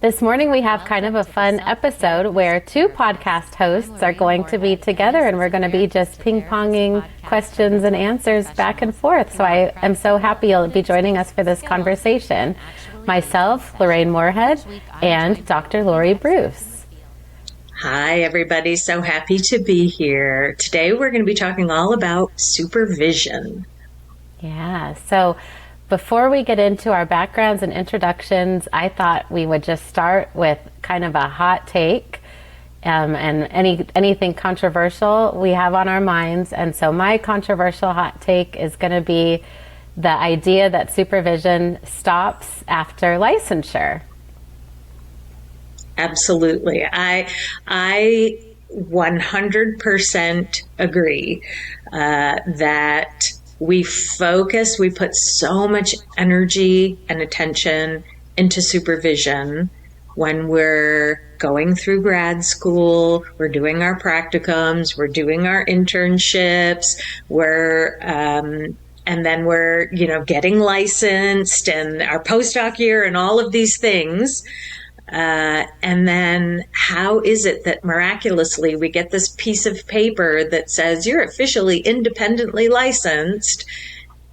This morning we have kind of a fun episode where two podcast hosts are going to be together and we're going to be just ping-ponging questions and answers back and forth. So I am so happy you'll be joining us for this conversation. Myself, Lorain Moorhead, and Dr. Laurie Bruce. Hi, everybody. So happy to be here. Today we're going to be talking all about supervision. Yeah, so before we get into our backgrounds and introductions, I thought we would just start with kind of a hot take and anything controversial we have on our minds. And so my controversial hot take is going to be the idea that supervision stops after licensure. Absolutely. I 100% agree that we put so much energy and attention into supervision when we're going through grad school, we're doing our practicums, we're doing our internships, and then we're, getting licensed and our postdoc year and all of these things. And then how is it that miraculously we get this piece of paper that says you're officially independently licensed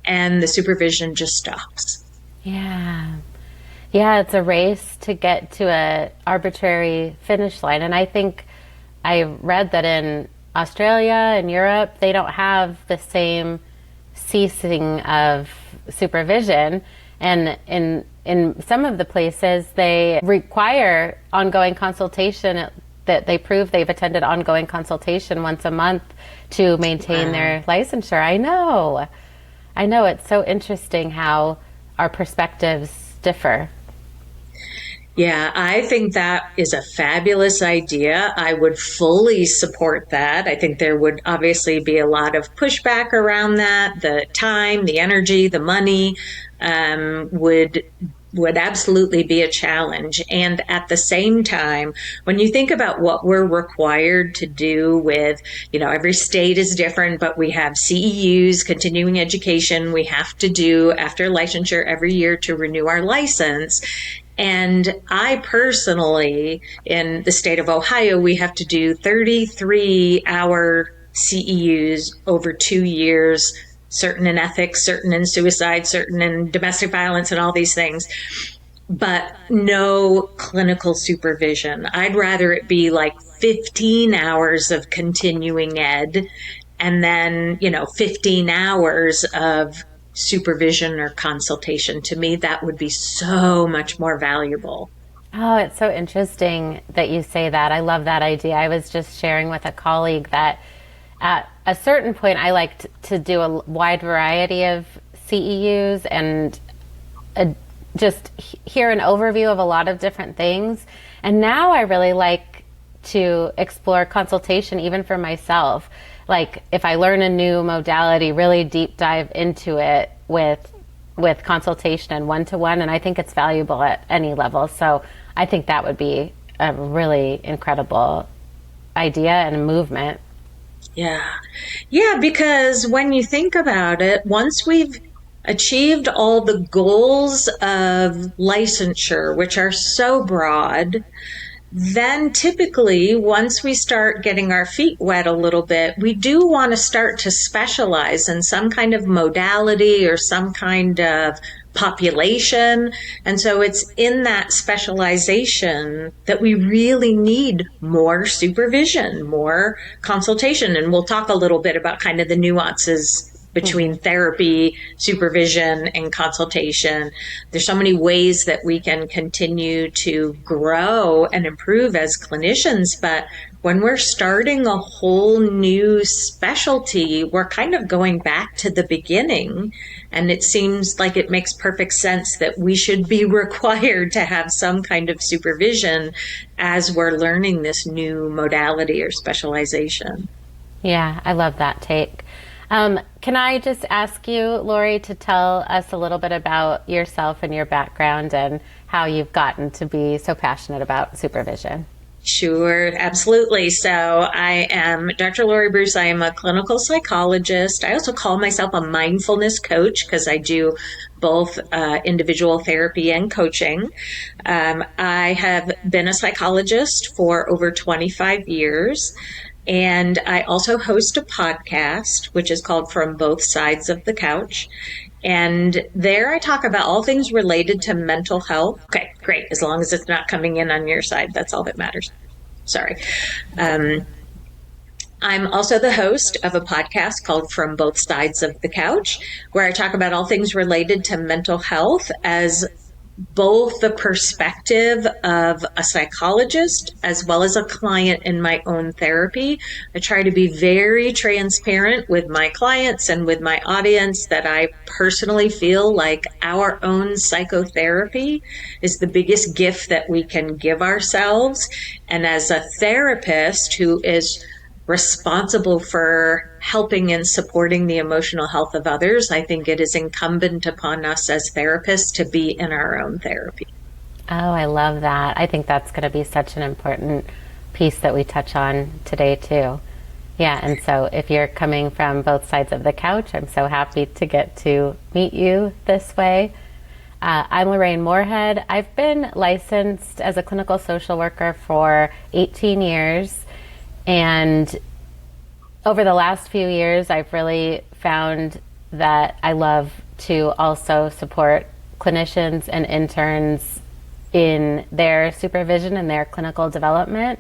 and the supervision just stops? Yeah, it's a race to get to a arbitrary finish line. And I think I read that in Australia and Europe, they don't have the same ceasing of supervision. And in some of the places, they require ongoing consultation, that they prove they've attended ongoing consultation once a month to maintain their licensure. I know. It's so interesting how our perspectives differ. Yeah, I think that is a fabulous idea. I would fully support that. I think there would obviously be a lot of pushback around that. The time, the energy, the money would absolutely be a challenge. And at the same time, when you think about what we're required to do with, every state is different, but we have CEUs, continuing education, we have to do after licensure every year to renew our license. And I personally, in the state of Ohio, we have to do 33-hour CEUs over 2 years, certain in ethics, certain in suicide, certain in domestic violence and all these things, but no clinical supervision. I'd rather it be like 15 hours of continuing ed and then, 15 hours of supervision or consultation. To me, that would be so much more valuable. Oh, it's so interesting that you say that. I love that idea. I was just sharing with a colleague that at a certain point, I liked to do a wide variety of CEUs and just hear an overview of a lot of different things. And now I really like to explore consultation even for myself. Like if I learn a new modality, really deep dive into it with consultation and one-to-one, and I think it's valuable at any level. So I think that would be a really incredible idea and a movement. Yeah, because when you think about it, once we've achieved all the goals of licensure, which are so broad, then typically once we start getting our feet wet a little bit, we do want to start to specialize in some kind of modality or some kind of population. And so it's in that specialization that we really need more supervision, more consultation. And we'll talk a little bit about kind of the nuances between therapy, supervision, and consultation. There's so many ways that we can continue to grow and improve as clinicians, but when we're starting a whole new specialty, we're kind of going back to the beginning, and it seems like it makes perfect sense that we should be required to have some kind of supervision as we're learning this new modality or specialization. Yeah, I love that take. Can I just ask you, Laurie, to tell us a little bit about yourself and your background and how you've gotten to be so passionate about supervision? Sure, absolutely. So I am Dr. Laurie Bruce. I am a clinical psychologist. I also call myself a mindfulness coach because I do both individual therapy and coaching. I have been a psychologist for over 25 years. And I also host a podcast, which is called From Both Sides of the Couch. And there I talk about all things related to mental health. Okay, great. As long as it's not coming in on your side, that's all that matters. Sorry. I'm also the host of a podcast called From Both Sides of the Couch, where I talk about all things related to mental health as both the perspective of a psychologist as well as a client in my own therapy. I try to be very transparent with my clients and with my audience that I personally feel like our own psychotherapy is the biggest gift that we can give ourselves. And as a therapist who is responsible for helping and supporting the emotional health of others, I think it is incumbent upon us as therapists to be in our own therapy. Oh, I love that. I think that's going to be such an important piece that we touch on today too. Yeah, and so if you're coming from both sides of the couch, I'm so happy to get to meet you this way. I'm Lorain Moorhead. I've been licensed as a clinical social worker for 18 years. And over the last few years, I've really found that I love to also support clinicians and interns in their supervision and their clinical development.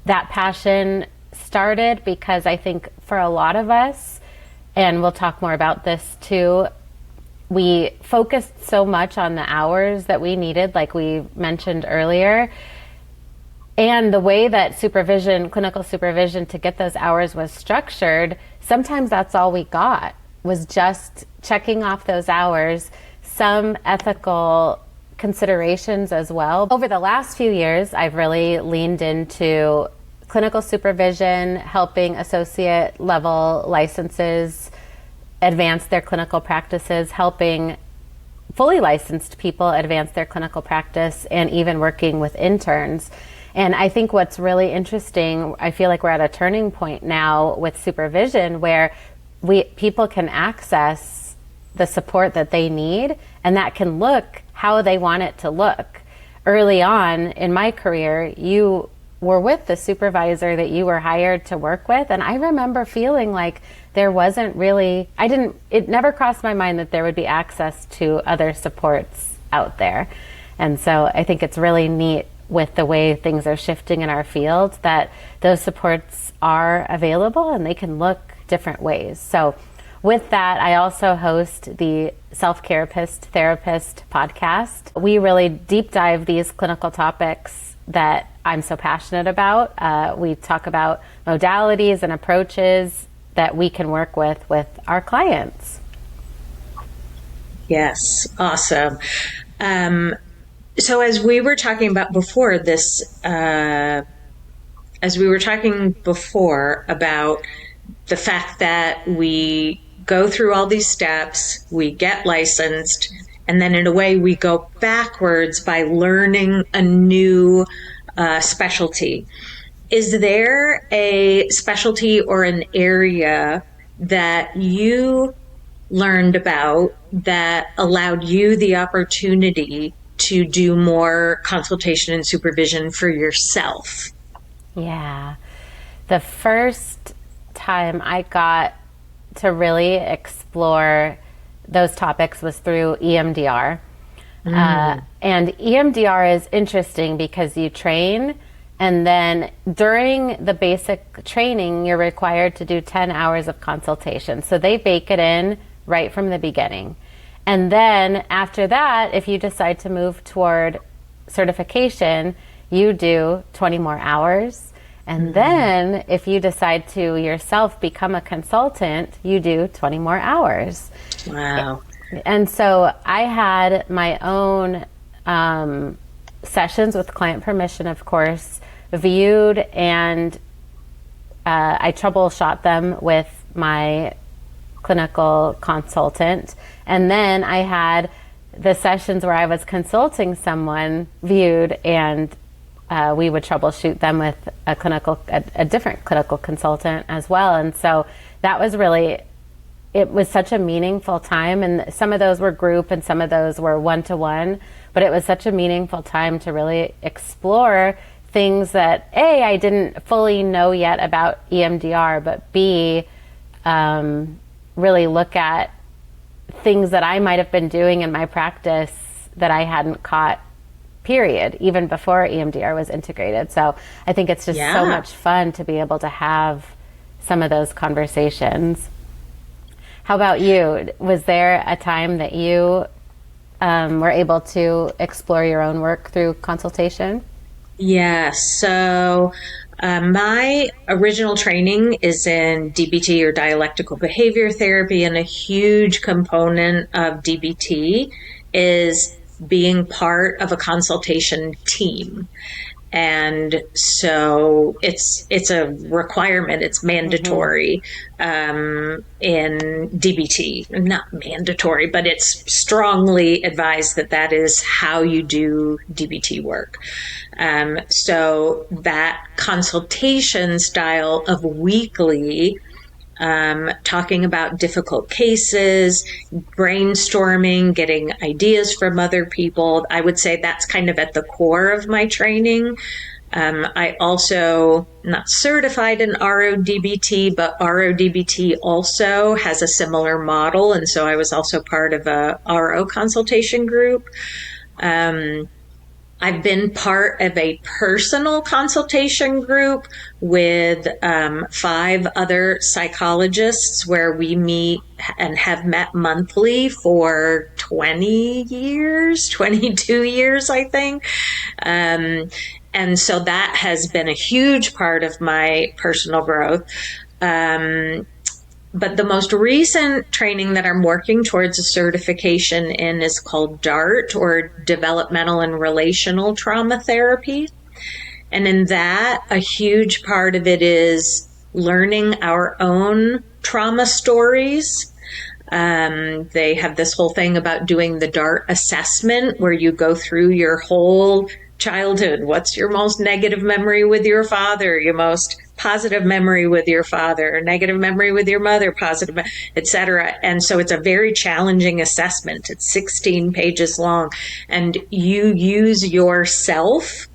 That passion started because I think for a lot of us, and we'll talk more about this too, we focused so much on the hours that we needed, like we mentioned earlier. And the way that supervision, clinical supervision to get those hours was structured, sometimes that's all we got, was just checking off those hours, some ethical considerations as well. Over the last few years, I've really leaned into clinical supervision, helping associate level licenses advance their clinical practices, helping fully licensed people advance their clinical practice, and even working with interns. And I think what's really interesting, I feel like we're at a turning point now with supervision where people can access the support that they need, and that can look how they want it to look. Early on in my career, you were with the supervisor that you were hired to work with, and I remember feeling like there wasn't really, it never crossed my mind that there would be access to other supports out there. And so I think it's really neat with the way things are shifting in our field that those supports are available and they can look different ways. So with that, I also host the Self-Carapist Therapist podcast. We really deep dive these clinical topics that I'm so passionate about. We talk about modalities and approaches that we can work with our clients. Yes, awesome. So as we were talking about before about the fact that we go through all these steps, we get licensed, and then in a way we go backwards by learning a new specialty. Is there a specialty or an area that you learned about that allowed you the opportunity to do more consultation and supervision for yourself? Yeah. The first time I got to really explore those topics was through EMDR. And EMDR is interesting because you train, and then during the basic training, you're required to do 10 hours of consultation. So they bake it in right from the beginning. And then after that, if you decide to move toward certification, you do 20 more hours. And then if you decide to yourself become a consultant, you do 20 more hours. Wow. And so I had my own sessions with client permission, of course, viewed, and I troubleshot them with my clinical consultant. And then I had the sessions where I was consulting someone viewed and we would troubleshoot them with a different clinical consultant as well. And so that was really, it was such a meaningful time. And some of those were group and some of those were one-to-one, but it was such a meaningful time to really explore things that A, I didn't fully know yet about EMDR, but B, really look at things that I might have been doing in my practice that I hadn't caught, period, even before EMDR was integrated. So I think it's just so much fun to be able to have some of those conversations. How about you? Was there a time that you were able to explore your own work through consultation? Yes. So my original training is in DBT, or dialectical behavior therapy, and a huge component of DBT is being part of a consultation team. And so it's a requirement, it's mandatory in DBT. Not mandatory, but it's strongly advised that that is how you do DBT work. So that consultation style of weekly, talking about difficult cases, brainstorming, getting ideas from other people. I would say that's kind of at the core of my training. I also, not certified in RO-DBT, but RO-DBT also has a similar model. And so I was also part of a RO consultation group. I've been part of a personal consultation group with 5 other psychologists where we meet and have met monthly for 20 years, 22 years, I think. And so that has been a huge part of my personal growth. But the most recent training that I'm working towards a certification in is called DART, or Developmental and Relational Trauma Therapy. And in that, a huge part of it is learning our own trauma stories. They have this whole thing about doing the DART assessment, where you go through your whole childhood. What's your most negative memory with your father? Your most positive memory with your father, negative memory with your mother, positive, etc. And so it's a very challenging assessment. It's 16 pages long, and you use yourself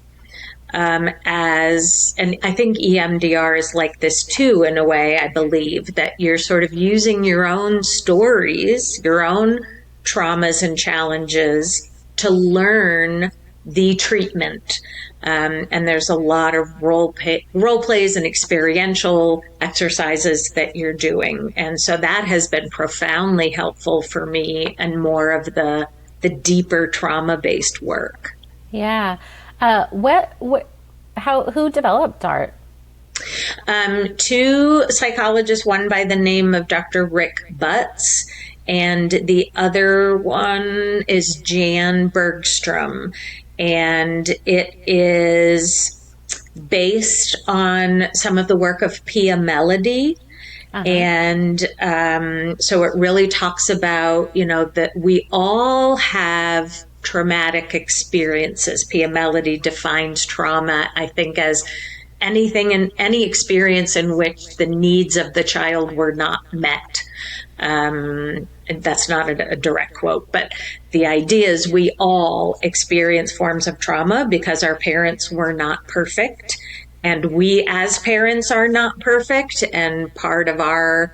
as, and I think EMDR is like this too, in a way, I believe, that you're sort of using your own stories, your own traumas and challenges to learn the treatment. And there's a lot of role plays and experiential exercises that you're doing. And so that has been profoundly helpful for me, and more of the deeper trauma-based work. Yeah. Who developed DART? 2 psychologists, one by the name of Dr. Rick Butts, and the other one is Jan Bergstrom. And it is based on some of the work of Pia Mellody. And so it really talks about, that we all have traumatic experiences. Pia Mellody defines trauma, I think, as anything and any experience in which the needs of the child were not met. That's not a direct quote, but the idea is we all experience forms of trauma because our parents were not perfect, and we as parents are not perfect. And part of our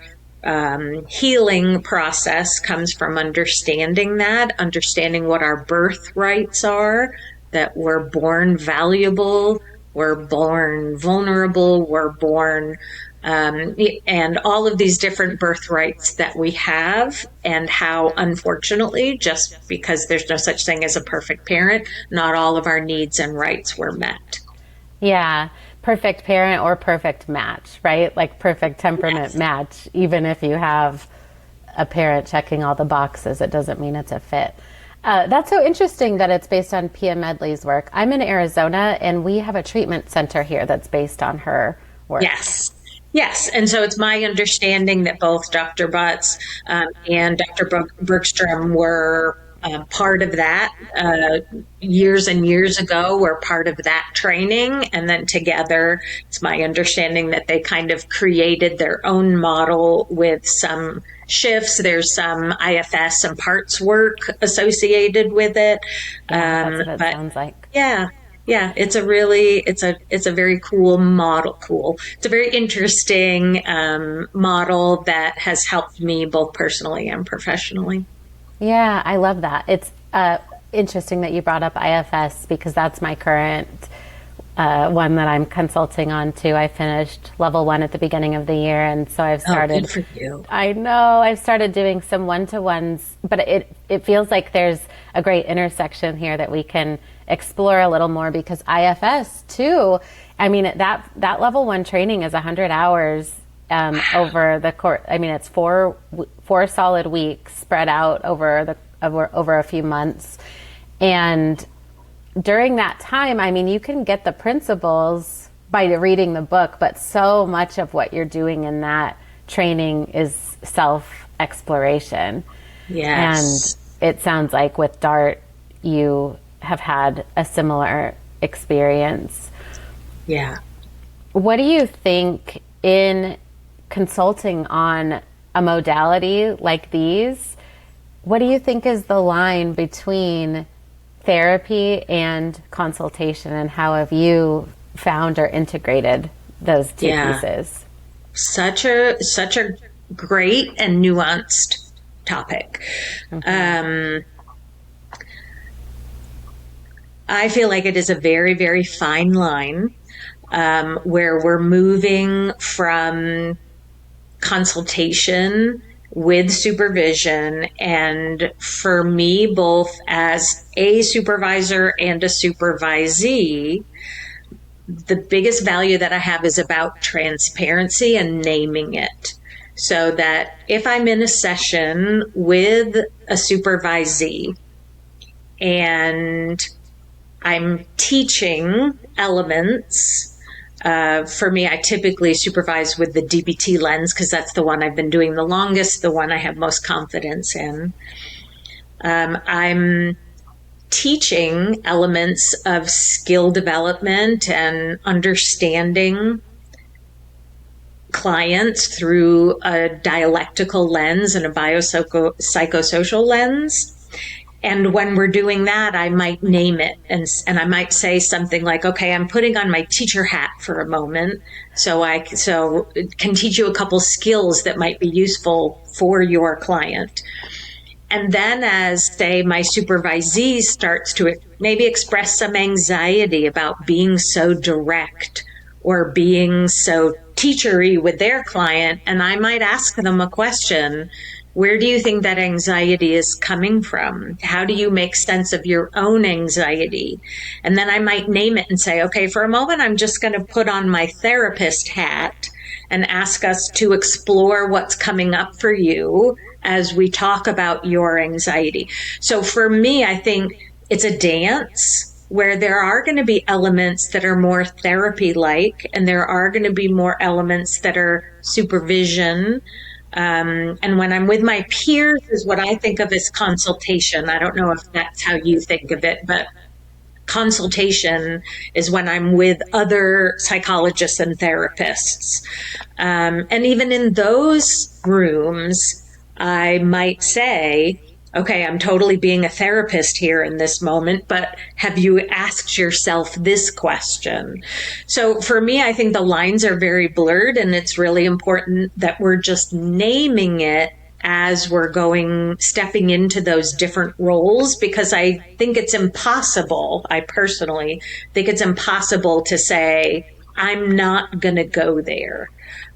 healing process comes from understanding what our birthrights are, that we're born valuable, we're born vulnerable, we're born and all of these different birthrights that we have, and how, unfortunately, just because there's no such thing as a perfect parent, not all of our needs and rights were met. Yeah. Perfect parent or perfect match, right? Like perfect temperament match. Even if you have a parent checking all the boxes, it doesn't mean it's a fit. That's so interesting that it's based on Pia Medley's work. I'm in Arizona, and we have a treatment center here that's based on her work. Yes, and so it's my understanding that both Dr. Butts and Dr. Bergstrom were part of that years and years ago, were part of that training. And then together, it's my understanding that they kind of created their own model with some shifts. There's some IFS and parts work associated with it. Yeah, that's what it sounds like. Yeah. Yeah, it's a really, it's a very cool model. It's a very interesting model that has helped me both personally and professionally. Yeah, I love that. It's interesting that you brought up IFS because that's my current one that I'm consulting on too. I finished level 1 at the beginning of the year, and so I've started. Good for you. I know I've started doing some one-to-ones, but it feels like there's a great intersection here that we can explore a little more, because IFS too. I mean, that level 1 training is 100 hours over the course. I mean, it's four solid weeks spread out over a few months, and during that time, I mean, you can get the principles by reading the book, but so much of what you're doing in that training is self-exploration. Yes. And it sounds like with DART, you have had a similar experience. Yeah. What do you think in consulting on a modality like these? What do you think is the line between therapy and consultation, and how have you found or integrated those two pieces? Such a great and nuanced topic. I feel like it is a very, very fine line where we're moving from consultation with supervision. And for me, both as a supervisor and a supervisee, the biggest value that I have is about transparency and naming it. So that if I'm in a session with a supervisee and I'm teaching elements, for me, I typically supervise with the DBT lens because that's the one I've been doing the longest, the one I have most confidence in. I'm teaching elements of skill development and understanding clients through a dialectical lens and a biopsychosocial lens. And when we're doing that, I might name it, and I might say something like, okay, I'm putting on my teacher hat for a moment, so can teach you a couple skills that might be useful for your client. And then as, say, my supervisee starts to maybe express some anxiety about being so direct or being so teachery with their client, and I might ask them a question. Where do you think that anxiety is coming from? How do you make sense of your own anxiety? And then I might name it and say, okay, for a moment, I'm just going to put on my therapist hat and ask us to explore what's coming up for you as we talk about your anxiety. So for me, I think it's a dance where there are going to be elements that are more therapy-like, and there are going to be more elements that are supervision. And when I'm with my peers is what I think of as consultation. I don't know if that's how you think of it, but consultation is when I'm with other psychologists and therapists. And even in those rooms, I might say, okay, I'm totally being a therapist here in this moment, but have you asked yourself this question? So for me, I think the lines are very blurred, and it's really important that we're just naming it as we're stepping into those different roles, because I think it's impossible. I personally think it's impossible to say, I'm not going to go there.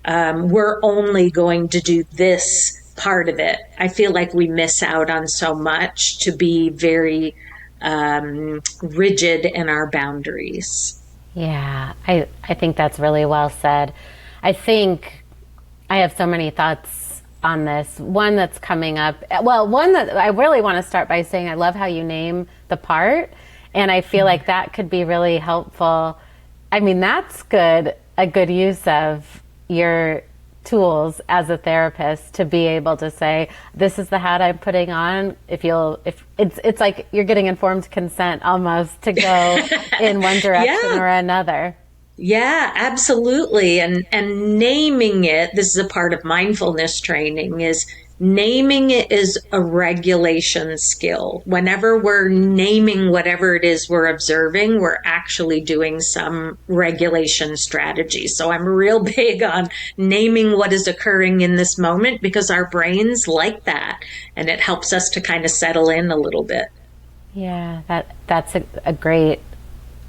We're only going to do this part of it. I feel like we miss out on so much to be very rigid in our boundaries. Yeah, I think that's really well said. I think I have so many thoughts on this. One that's coming up, one that I really want to start by saying, I love how you name the part, and I feel like that could be really helpful. I mean, that's a good use of your tools as a therapist to be able to say, this is the hat I'm putting on. If it's like you're getting informed consent almost to go in one direction or another. Yeah, absolutely. And naming it, this is a part of mindfulness training, is naming it is a regulation skill. Whenever we're naming whatever it is we're observing, we're actually doing some regulation strategy. So I'm real big on naming what is occurring in this moment because our brains like that, and it helps us to kind of settle in a little bit. Yeah, that's a great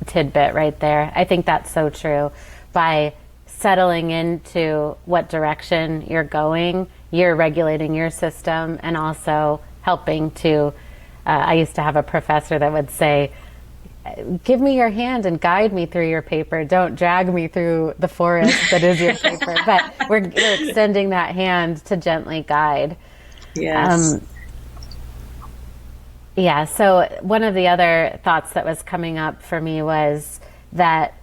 tidbit right there. I think that's so true. By settling into what direction you're going, you're regulating your system and also helping to, I used to have a professor that would say, give me your hand and guide me through your paper. Don't drag me through the forest that is your paper. But we're extending that hand to gently guide. Yes. Yeah, so one of the other thoughts that was coming up for me was that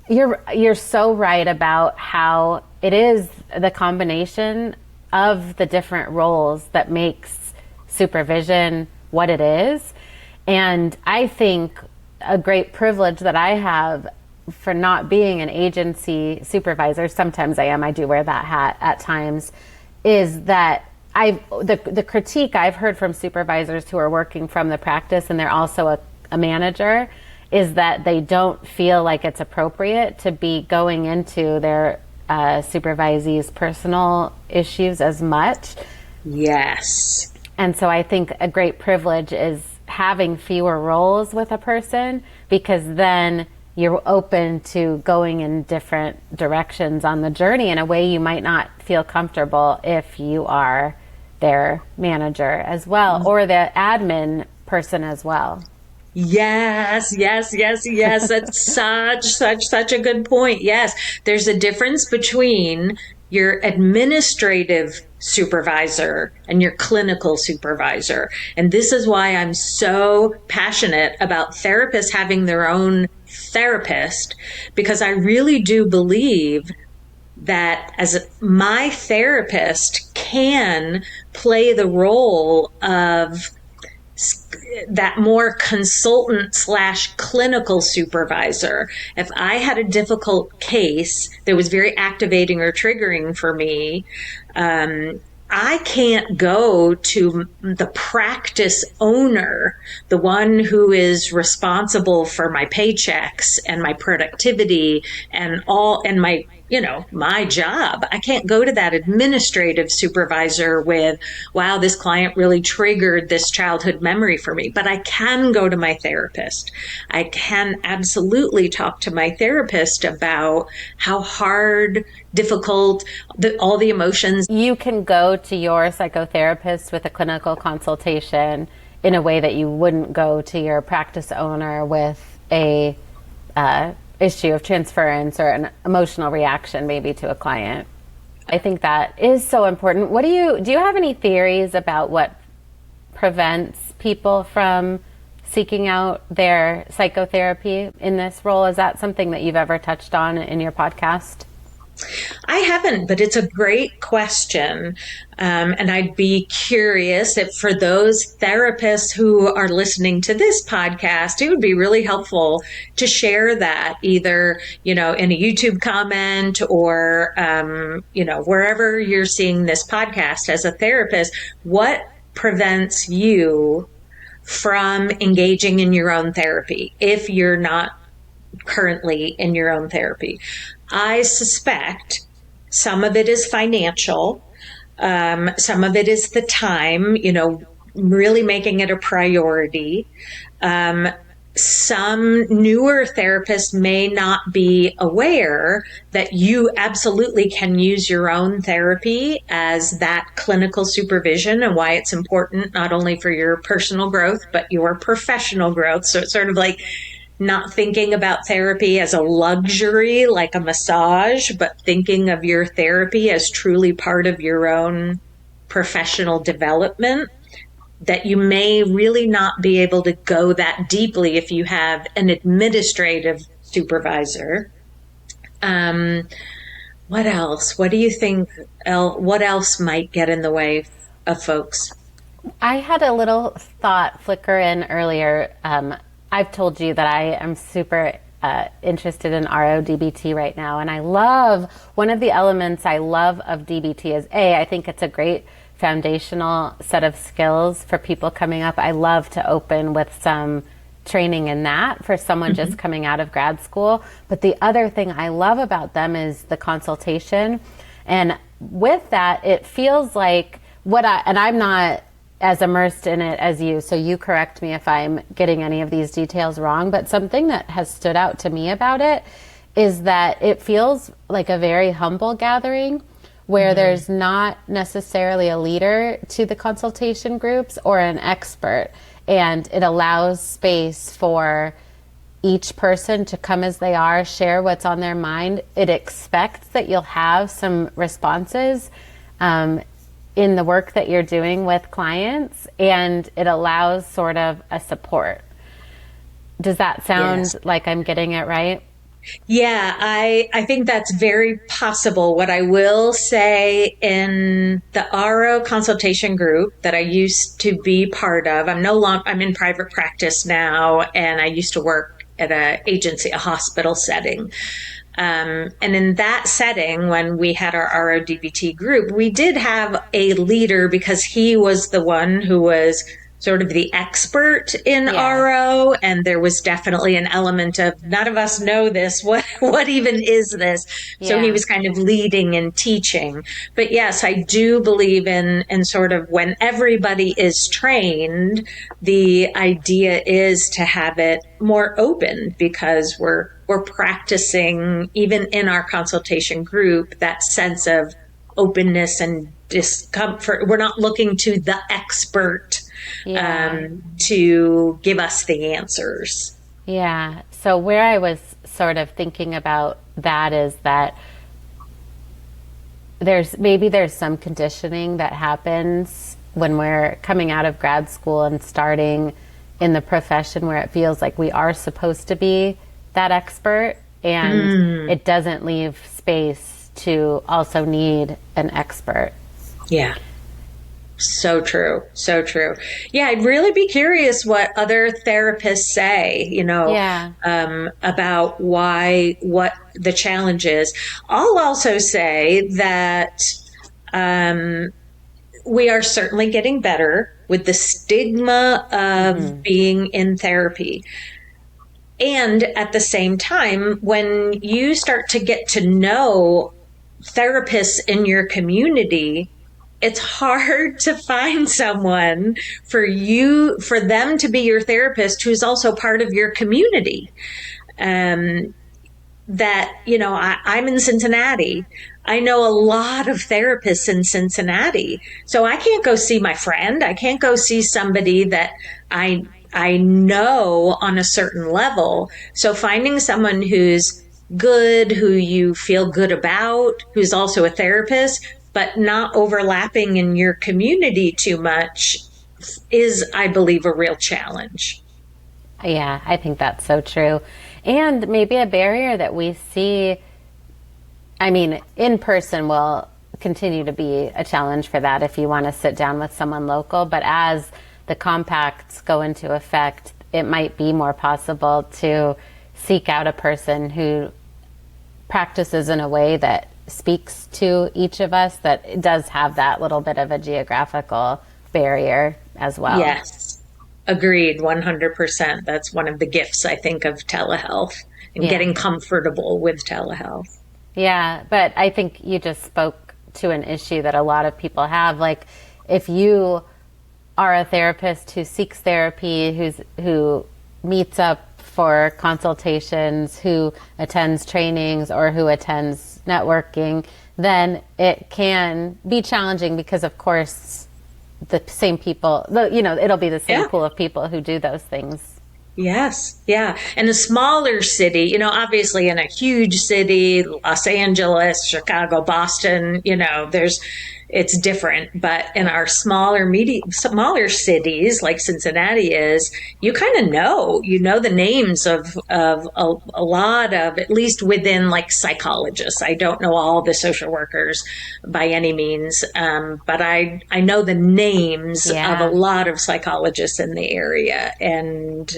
you're so right about how it is the combination of the different roles that makes supervision what it is. And I think a great privilege that I have for not being an agency supervisor, sometimes I am, I do wear that hat at times, is that the critique I've heard from supervisors who are working from the practice and they're also a manager is that they don't feel like it's appropriate to be going into their supervisees' personal issues as much. Yes. And so I think a great privilege is having fewer roles with a person, because then you're open to going in different directions on the journey in a way you might not feel comfortable if you are their manager as well, or the admin person as well. Yes. That's such a good point. Yes. There's a difference between your administrative supervisor and your clinical supervisor. And this is why I'm so passionate about therapists having their own therapist, because I really do believe that as my therapist can play the role of that more consultant / clinical supervisor. If I had a difficult case that was very activating or triggering for me, I can't go to the practice owner, the one who is responsible for my paychecks and my productivity and my my job. I can't go to that administrative supervisor with, wow, this client really triggered this childhood memory for me. But I can go to my therapist. I can absolutely talk to my therapist about how hard, difficult, all the emotions. You can go to your psychotherapist with a clinical consultation in a way that you wouldn't go to your practice owner with a issue of transference or an emotional reaction maybe to a client. I think that is so important. Do you have any theories about what prevents people from seeking out their psychotherapy in this role? Is that something that you've ever touched on in your podcast? I haven't, but it's a great question. And I'd be curious if for those therapists who are listening to this podcast, it would be really helpful to share that either, in a YouTube comment or, wherever you're seeing this podcast as a therapist, what prevents you from engaging in your own therapy if you're not currently in your own therapy? I suspect some of it is financial. Some of it is the time, really making it a priority. Some newer therapists may not be aware that you absolutely can use your own therapy as that clinical supervision, and why it's important not only for your personal growth, but your professional growth. So it's sort of like not thinking about therapy as a luxury like a massage, but thinking of your therapy as truly part of your own professional development, that you may really not be able to go that deeply if you have an administrative supervisor. What else? What do you think? What else might get in the way of folks? I had a little thought flicker in earlier. I've told you that I am super interested in RO-DBT right now, and I love, one of the elements I love of DBT is I think it's a great foundational set of skills for people coming up. I love to open with some training in that for someone just coming out of grad school. But the other thing I love about them is the consultation. And with that, it feels like and I'm not as immersed in it as you, so you correct me if I'm getting any of these details wrong, but something that has stood out to me about it is that it feels like a very humble gathering where there's not necessarily a leader to the consultation groups or an expert, and it allows space for each person to come as they are, share what's on their mind. It expects that you'll have some responses in the work that you're doing with clients, and it allows sort of a support. Does that sound like I'm getting it right? Yeah, I think that's very possible. What I will say, in the RO consultation group that I used to be part of, I'm in private practice now, and I used to work at an agency, a hospital setting. And in that setting, when we had our RO-DBT group, we did have a leader because he was the one who was sort of the expert in RO. And there was definitely an element of, none of us know this. What even is this? So he was kind of leading and teaching. But yes, I do believe in sort of when everybody is trained, the idea is to have it more open, because we're practicing, even in our consultation group, that sense of openness and discomfort. We're not looking to the expert to give us the answers. Yeah. So where I was sort of thinking about that is that there's some conditioning that happens when we're coming out of grad school and starting in the profession, where it feels like we are supposed to be that expert, and it doesn't leave space to also need an expert. Yeah. So true. So true. Yeah, I'd really be curious what other therapists say, about what the challenge is. I'll also say that we are certainly getting better with the stigma of being in therapy. And at the same time, when you start to get to know therapists in your community, it's hard to find someone for them to be your therapist who's also part of your community. I'm in Cincinnati. I know a lot of therapists in Cincinnati. So I can't go see my friend. I can't go see somebody that I know on a certain level. So finding someone who's good, who you feel good about, who's also a therapist, but not overlapping in your community too much, is, I believe, a real challenge. Yeah, I think that's so true. And maybe a barrier that we see, in person will continue to be a challenge for that if you want to sit down with someone local. But as the compacts go into effect, it might be more possible to seek out a person who practices in a way that speaks to each of us, that does have that little bit of a geographical barrier as well. Yes, agreed, 100%. That's one of the gifts, I think, of telehealth, and getting comfortable with telehealth. Yeah, but I think you just spoke to an issue that a lot of people have. Like, if you are a therapist who seeks therapy, who meets up for consultations, who attends trainings, or who attends networking, then it can be challenging because, of course, the same people, it'll be the same pool of people who do those things. Yes. Yeah. In a smaller city, obviously in a huge city, Los Angeles, Chicago, Boston, it's different. But in our smaller cities like Cincinnati is, you kind of know the names of a lot of, at least within like psychologists. I don't know all the social workers by any means, but I know the names of a lot of psychologists in the area, and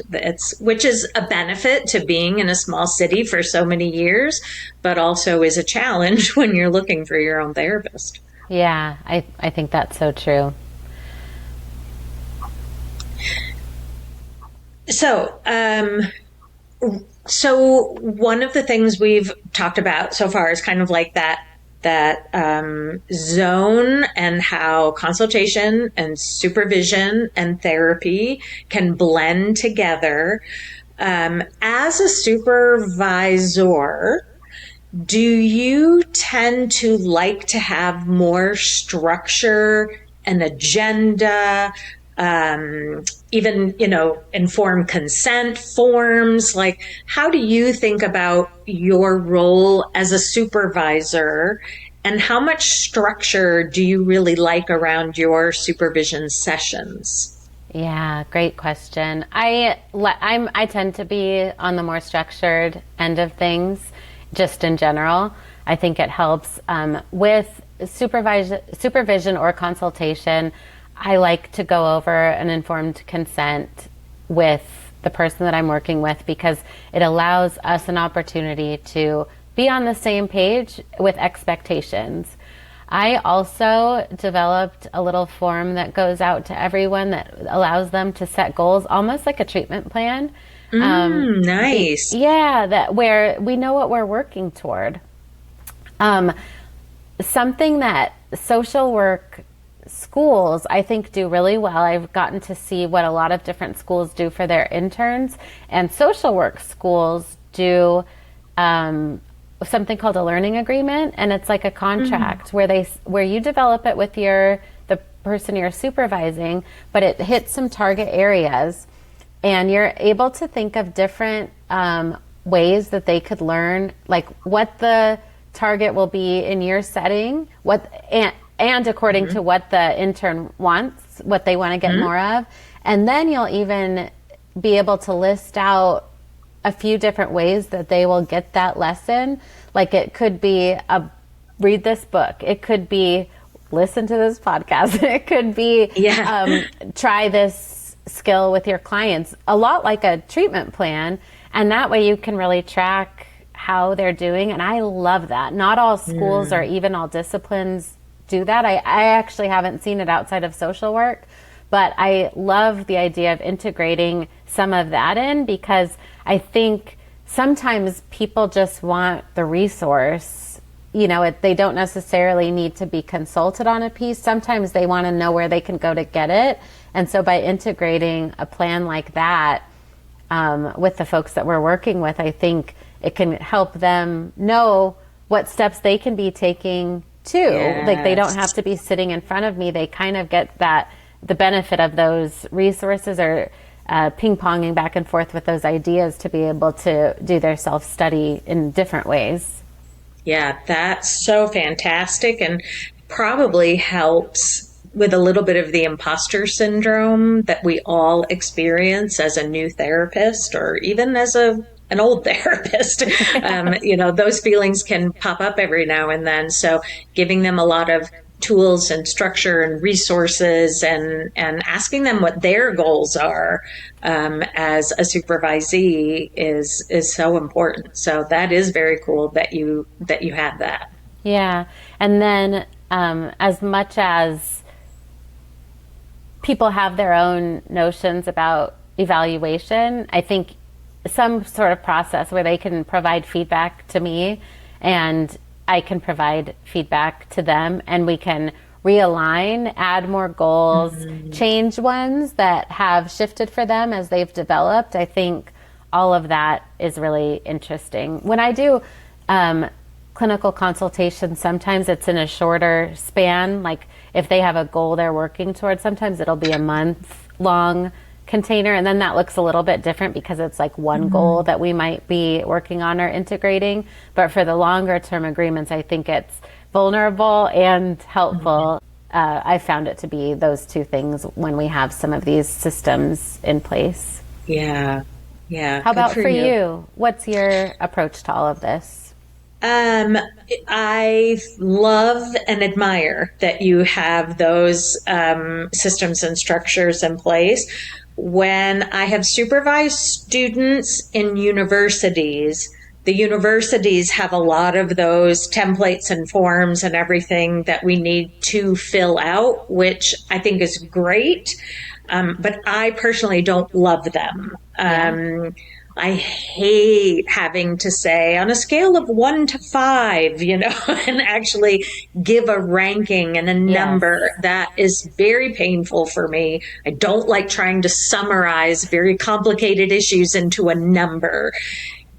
which is a benefit to being in a small city for so many years, but also is a challenge when you're looking for your own therapist. Yeah, I think that's so true. So, so one of the things we've talked about so far is kind of like that zone, and how consultation and supervision and therapy can blend together. As a supervisor, do you tend to like to have more structure, an agenda, even, informed consent forms? Like, how do you think about your role as a supervisor, and how much structure do you really like around your supervision sessions? Yeah, great question. I tend to be on the more structured end of things, just in general. I think it helps with supervision or consultation. I like to go over an informed consent with the person that I'm working with, because it allows us an opportunity to be on the same page with expectations. I also developed a little form that goes out to everyone that allows them to set goals, almost like a treatment plan. Nice. That where we know what we're working toward. Something that social work schools, I think, do really well. I've gotten to see what a lot of different schools do for their interns, and social work schools do something called a learning agreement, and it's like a contract where you develop it with the person you're supervising, but it hits some target areas, and you're able to think of different ways that they could learn, like what the target will be in your setting, and according to what the intern wants, what they want to get more of. And then you'll even be able to list out a few different ways that they will get that lesson. Like, it could be read this book. It could be listen to this podcast. It could be try this skill with your clients, a lot like a treatment plan. And that way you can really track how they're doing. And I love that. Not all schools or even all disciplines do that. I actually haven't seen it outside of social work, but I love the idea of integrating some of that in, because I think sometimes people just want the resource. They don't necessarily need to be consulted on a piece. Sometimes they want to know where they can go to get it. And so by integrating a plan like that with the folks that we're working with, I think it can help them know what steps they can be taking too. Yes. Like, they don't have to be sitting in front of me. They kind of get the benefit of those resources, or ping-ponging back and forth with those ideas to be able to do their self-study in different ways. Yeah, that's so fantastic, and probably helps with a little bit of the imposter syndrome that we all experience as a new therapist, or even as an old therapist. Those feelings can pop up every now and then. So giving them a lot of tools and structure and resources, and asking them what their goals are as a supervisee is so important. So that is very cool that you have that. Yeah. And then as much as people have their own notions about evaluation, I think some sort of process where they can provide feedback to me and I can provide feedback to them, and we can realign, add more goals, change ones that have shifted for them as they've developed. I think all of that is really interesting. When I do clinical consultation, sometimes it's in a shorter span. Like, if they have a goal they're working towards, sometimes it'll be a month-long container, and then that looks a little bit different because it's like one goal that we might be working on or integrating. But for the longer term agreements, I think it's vulnerable and helpful I found it to be those two things when we have some of these systems in place. Yeah. Yeah. How Good about for you? What's your approach to all of this? I love and admire that you have those systems and structures in place. When I have supervised students in universities, the universities have a lot of those templates and forms and everything that we need to fill out, which I think is great. But I personally don't love them. I hate having to say on a scale of 1 to 5, and actually give a ranking and a number. That is very painful for me. I don't like trying to summarize very complicated issues into a number.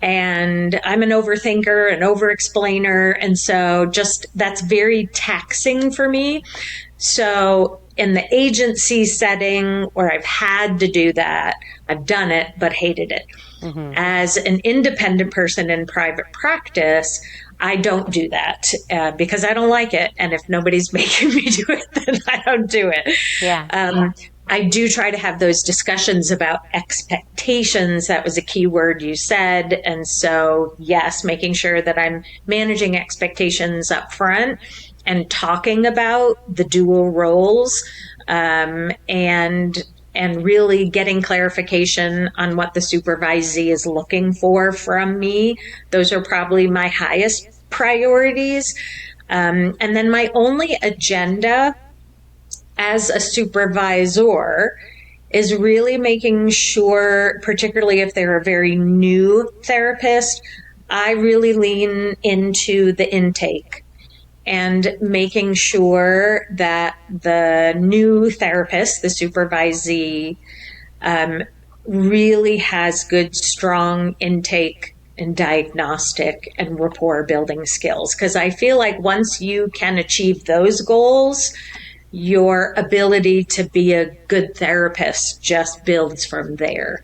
And I'm an overthinker, an over-explainer. And so that's very taxing for me. So in the agency setting where I've had to do that, I've done it, but hated it. Mm-hmm. As an independent person in private practice, I don't do that because I don't like it. And if nobody's making me do it, then I don't do it. Yeah. I do try to have those discussions about expectations. That was a key word you said. And so, yes, making sure that I'm managing expectations up front and talking about the dual roles, and really getting clarification on what the supervisee is looking for from me. Those are probably my highest priorities. And then my only agenda as a supervisor is really making sure, particularly if they're a very new therapist, I really lean into the intake and making sure that the new therapist, the supervisee, really has good, strong intake and diagnostic and rapport building skills. Because I feel like once you can achieve those goals, your ability to be a good therapist just builds from there.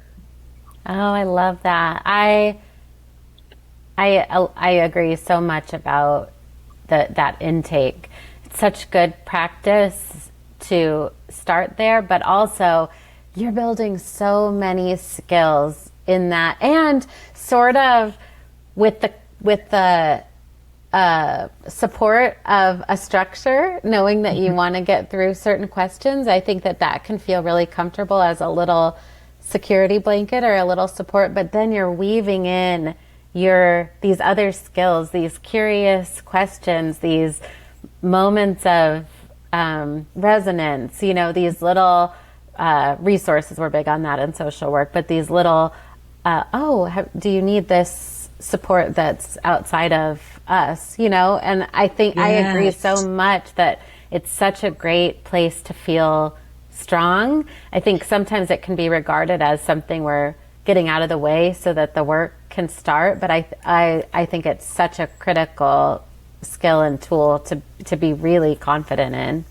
Oh, I love that. I agree so much about that intake. It's such good practice to start there, but also you're building so many skills in that, and sort of with the support of a structure, knowing that you want to get through certain questions. I think that can feel really comfortable as a little security blanket or a little support, but then you're weaving in these other skills, these curious questions, these moments of resonance, these little resources. We're big on that in social work, but these little, do you need this support that's outside of us, and I think I agree so much that it's such a great place to feel strong. I think sometimes it can be regarded as something we're getting out of the way so that the work can start, but I think it's such a critical skill and tool to be really confident in.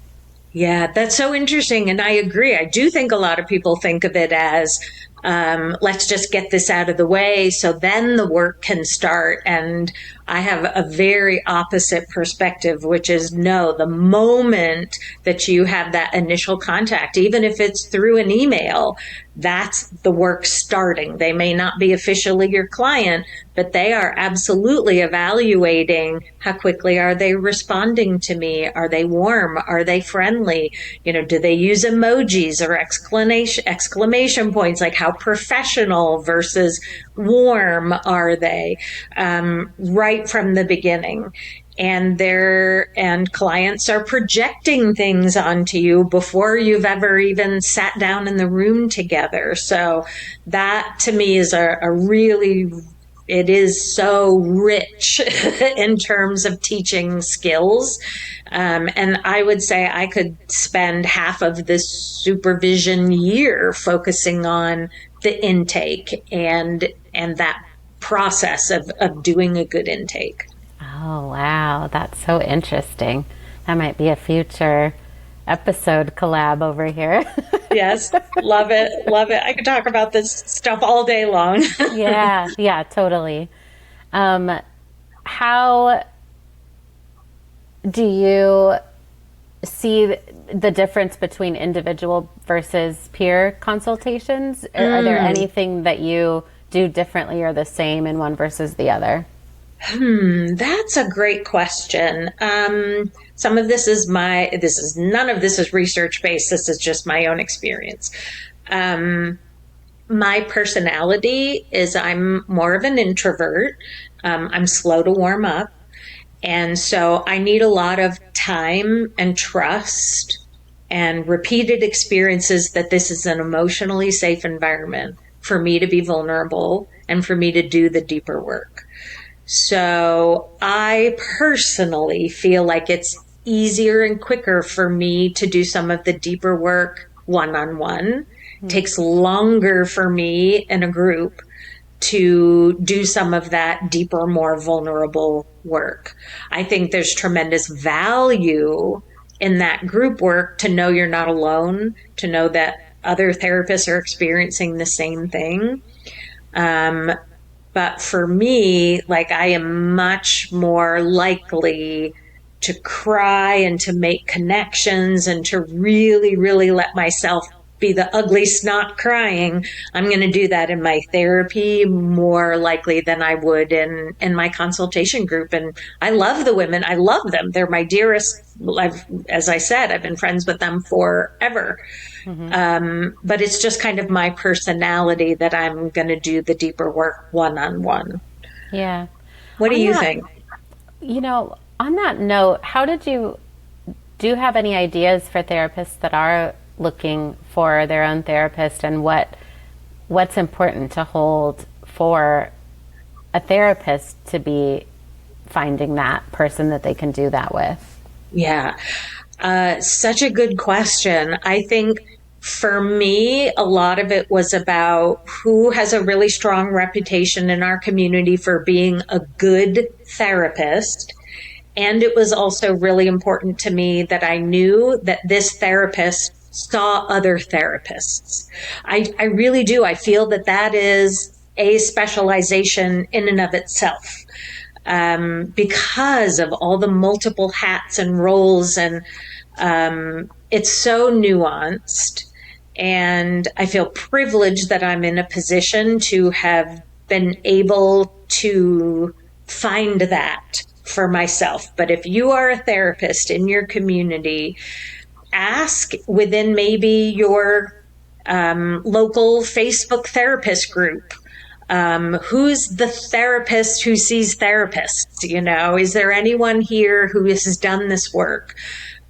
Yeah, that's so interesting. And I agree. I do think a lot of people think of it as, let's just get this out of the way so then the work can start. And I have a very opposite perspective, which is no, the moment that you have that initial contact, even if it's through an email, that's the work starting. They may not be officially your client, but they are absolutely evaluating how quickly are they responding to me? Are they warm? Are they friendly? Do they use emojis or exclamation points? Like how professional versus warm are they? Right from the beginning. And clients are projecting things onto you before you've ever even sat down in the room together. So that to me is it is so rich in terms of teaching skills. And I would say I could spend half of this supervision year focusing on the intake and that process of doing a good intake. Oh, wow. That's so interesting. That might be a future episode collab over here. Yes. Love it. Love it. I could talk about this stuff all day long. Yeah, totally. How do you see the difference between individual versus peer consultations? Are there anything that you do differently or the same in one versus the other? That's a great question. Some of none of this is research based. This is just my own experience. My personality is I'm more of an introvert. I'm slow to warm up. And so I need a lot of time and trust and repeated experiences that this is an emotionally safe environment for me to be vulnerable and for me to do the deeper work. So I personally feel like it's easier and quicker for me to do some of the deeper work one-on-one. It takes longer for me in a group to do some of that deeper, more vulnerable work. I think there's tremendous value in that group work to know you're not alone, to know that other therapists are experiencing the same thing. But for me, like, I am much more likely to cry and to make connections and to really, really let myself be the ugly snot crying. I'm going to do that in my therapy more likely than I would in my consultation group. And I love the women. I love them. They're my dearest. As I said, I've been friends with them forever. But it's just kind of my personality that I'm going to do the deeper work one-on-one. Yeah. What do you think? On that note, do you have any ideas for therapists that are looking for their own therapist, and what's important to hold for a therapist to be finding that person that they can do that with? Yeah. Such a good question. I think for me, a lot of it was about who has a really strong reputation in our community for being a good therapist. And it was also really important to me that I knew that this therapist saw other therapists. I really do. I feel that that is a specialization in and of itself. Because of all the multiple hats and roles, and it's so nuanced. And I feel privileged that I'm in a position to have been able to find that for myself. But if you are a therapist in your community, ask within maybe your local Facebook therapist group, who's the therapist who sees therapists? Is there anyone here who has done this work?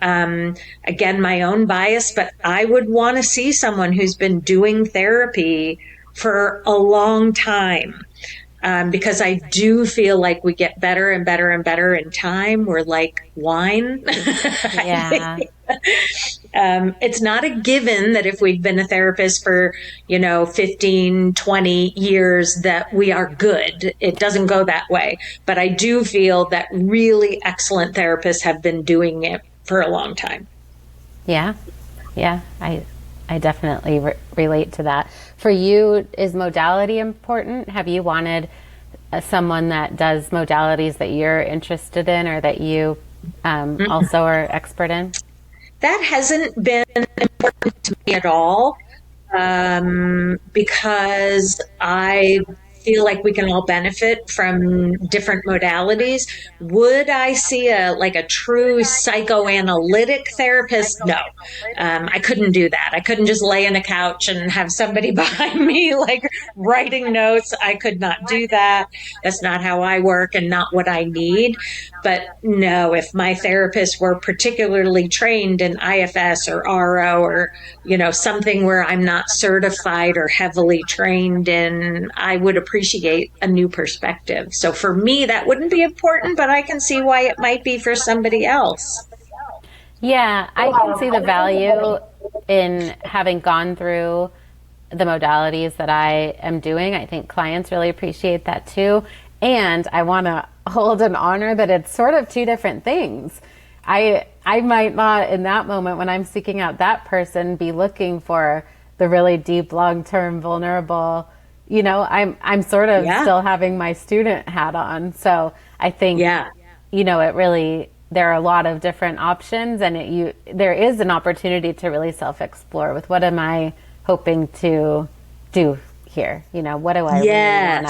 Again, my own bias, but I would want to see someone who's been doing therapy for a long time. Because I do feel like we get better and better and better in time. We're like wine. Yeah. It's not a given that if we've been a therapist for, 15, 20 years that we are good. It doesn't go that way. But I do feel that really excellent therapists have been doing it for a long time. Yeah. Yeah. I definitely relate to that. For you, is modality important? Have you wanted someone that does modalities that you're interested in or that you also are expert in? That hasn't been important to me at all, because I feel like we can all benefit from different modalities. Would I see a true psychoanalytic therapist? No. I couldn't do that. I couldn't just lay on a couch and have somebody behind me writing notes. I could not do that. That's not how I work and not what I need. But no, if my therapist were particularly trained in IFS or RO or, something where I'm not certified or heavily trained in, I would appreciate a new perspective. So for me, that wouldn't be important, but I can see why it might be for somebody else. Yeah, I can see the value in having gone through the modalities that I am doing. I think clients really appreciate that too. And I want to hold an honor that it's sort of two different things. I might not in that moment when I'm seeking out that person be looking for the really deep, long-term, vulnerable, I'm sort of still having my student hat on. So I think, it really there are a lot of different options, and there is an opportunity to really self-explore with what am I hoping to do here? What do I really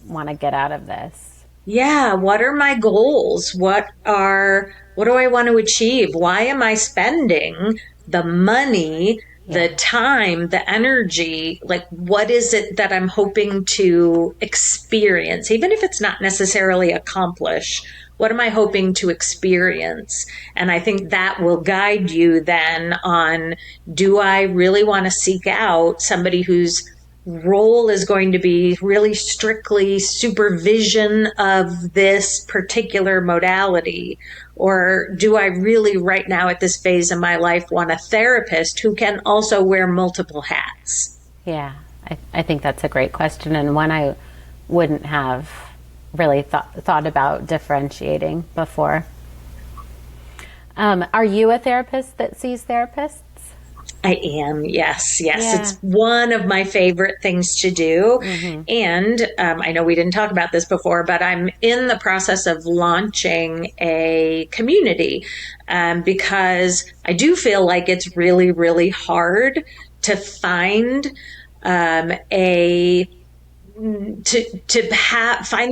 want to get out of this? Yeah, what are my goals? What do I want to achieve? Why am I spending the money, the time, the energy? Like, what is it that I'm hoping to experience? Even if it's not necessarily accomplish, what am I hoping to experience? And I think that will guide you then on, do I really want to seek out somebody whose role is going to be really strictly supervision of this particular modality? Or do I really right now at this phase of my life want a therapist who can also wear multiple hats? Yeah, I think that's a great question, and one I wouldn't have really thought about differentiating before. Are you a therapist that sees therapists? I am, yes. Yeah. It's one of my favorite things to do. Mm-hmm. And I know we didn't talk about this before, but I'm in the process of launching a community because I do feel like it's really, really hard to find find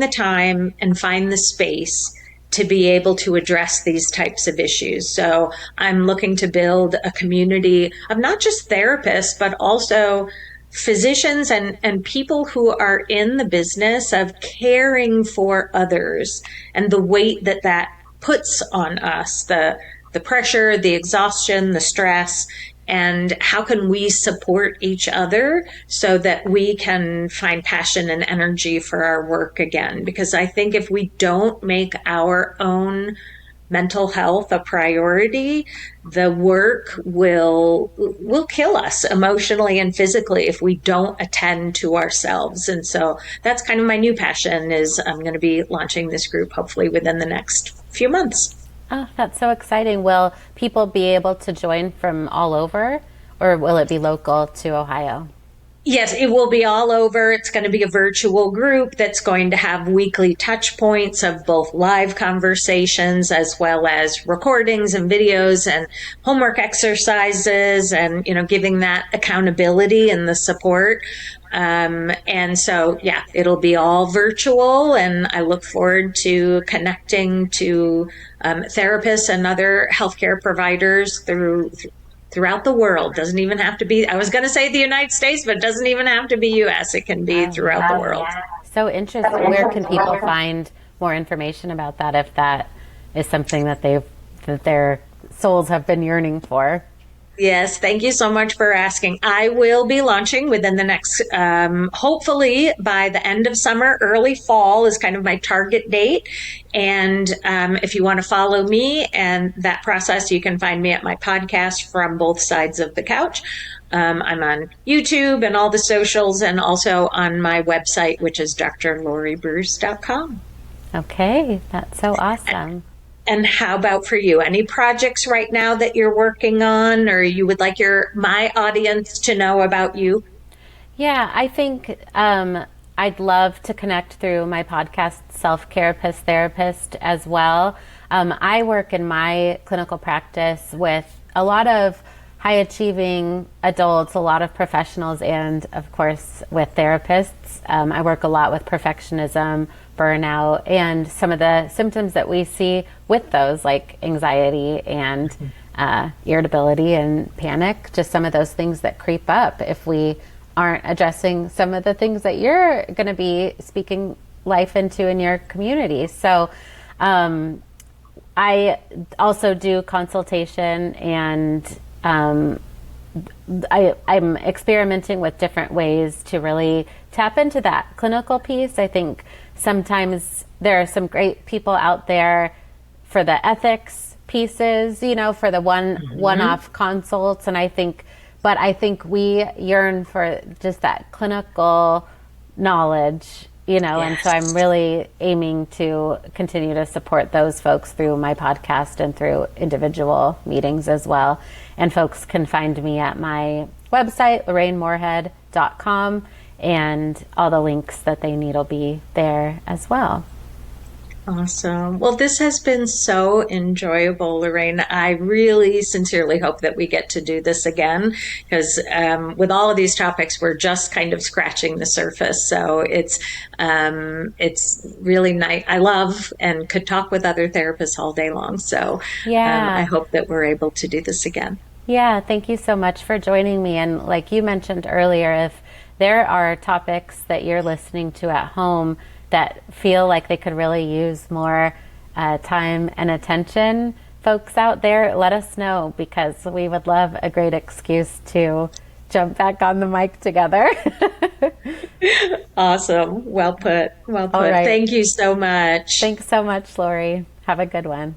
the time and find the space to be able to address these types of issues. So I'm looking to build a community of not just therapists, but also physicians and people who are in the business of caring for others and the weight that puts on us, the pressure, the exhaustion, the stress, and how can we support each other so that we can find passion and energy for our work again? Because I think if we don't make our own mental health a priority, the work will kill us emotionally and physically if we don't attend to ourselves. And so that's kind of my new passion. Is I'm going to be launching this group hopefully within the next few months. Oh, that's so exciting. Will people be able to join from all over, or will it be local to Ohio? Yes, it will be all over. It's going to be a virtual group that's going to have weekly touch points of both live conversations as well as recordings and videos and homework exercises and, giving that accountability and the support. And so, it'll be all virtual, and I look forward to connecting to therapists and other healthcare providers throughout the world. Doesn't even have to be, I was going to say the United States, but it doesn't even have to be U.S. It can be throughout the world. So interesting. Where can people find more information about that if that is something that their souls have been yearning for? Yes, thank you so much for asking. I will be launching within the next, hopefully by the end of summer, early fall is kind of my target date. And if you want to follow me and that process, you can find me at my podcast, From Both Sides of the Couch. I'm on YouTube and all the socials, and also on my website, which is drlauriebruce.com. Okay, that's so awesome. And how about for you? Any projects right now that you're working on, or you would like my audience to know about you? Yeah, I think I'd love to connect through my podcast, Self-Carapist Therapist, as well. I work in my clinical practice with a lot of high-achieving adults, a lot of professionals, and of course with therapists. I work a lot with perfectionism, burnout, and some of the symptoms that we see with those, like anxiety and irritability and panic, just some of those things that creep up if we aren't addressing some of the things that you're going to be speaking life into in your community. So I also do consultation, and I'm experimenting with different ways to really tap into that clinical piece. I think sometimes there are some great people out there for the ethics pieces, for the one-off consults, and I think we yearn for just that clinical knowledge, yes. And so I'm really aiming to continue to support those folks through my podcast and through individual meetings as well. And folks can find me at my website, lorainmoorhead.com, and all the links that they need will be there as well. Awesome. Well, this has been so enjoyable, Lorain. I really sincerely hope that we get to do this again because with all of these topics, we're just kind of scratching the surface. So it's really nice. I love and could talk with other therapists all day long. So I Yeah. hope that we're able to do this again. Yeah, thank you so much for joining me. And like you mentioned earlier, if there are topics that you're listening to at home that feel like they could really use more time and attention, folks out there, let us know because we would love a great excuse to jump back on the mic together. Awesome. Well put. Well All put. right. Thank you so much. Thanks so much, Lori. Have a good one.